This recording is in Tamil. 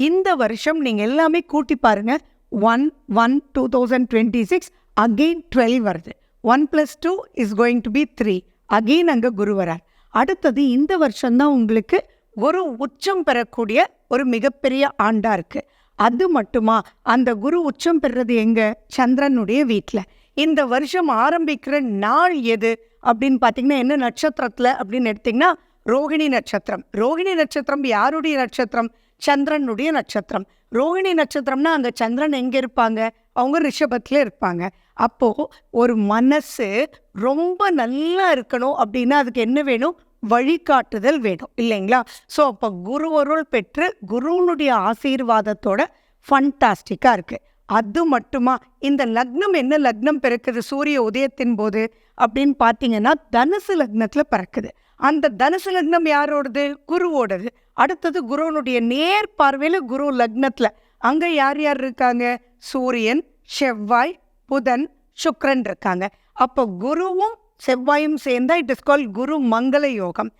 இந்த வருஷம் நீங்கள் எல்லாமே கூட்டி பாருங்க. 1/1/2026 அகெயின் 12 வருது. 1+2 is going to be 3. Again அங்கே குரு வரார். அடுத்தது இந்த வருஷம்தான் உங்களுக்கு குரு உச்சம் பெறக்கூடிய ஒரு மிகப்பெரிய ஆண்டா இருக்கு. அது மட்டுமா, அந்த குரு உச்சம் பெறுறது எங்க? சந்திரனுடைய வீட்டில். இந்த வருஷம் ஆரம்பிக்கிற நாள் எது அப்படின்னு பார்த்தீங்கன்னா, என்ன நட்சத்திரத்தில் அப்படின்னு எடுத்தீங்கன்னா, ரோகிணி நட்சத்திரம். ரோகிணி நட்சத்திரம் யாருடைய நட்சத்திரம்? சந்திரனுடைய நட்சத்திரம். ரோகிணி நட்சத்திரம்னா அங்கே சந்திரன் எங்கே இருப்பாங்க? அவங்க ரிஷபத்தில் இருப்பாங்க. அப்போது ஒரு மனசு ரொம்ப நல்லா இருக்கணும் அப்படின்னா அதுக்கு என்ன வேணும்? வழிகாட்டுதல் வேணும் இல்லைங்களா? ஸோ அப்போ குரு அருள் பெற்று குருவனுடைய ஆசீர்வாதத்தோட ஃபண்டாஸ்டிக்காக இருக்குது. அது மட்டுமா, இந்த லக்னம் என்ன லக்னம் பிறக்குது சூரிய உதயத்தின் போது அப்படின்னு பார்த்தீங்கன்னா தனுசு லக்னத்தில் பிறக்குது. அந்த தனுசு லக்னம் யாரோடது? குருவோடது. அடுத்தது குருவனுடைய நேர் பார்வையில் குரு லக்னத்தில் அங்கே யார் யார் இருக்காங்க? சூரியன், செவ்வாய், புதன், சுக்கிரன் இருக்காங்க. அப்போ குருவும் செவ்வாயும் சேர்ந்தா இட் இஸ் கால் குரு மங்கள யோகம்.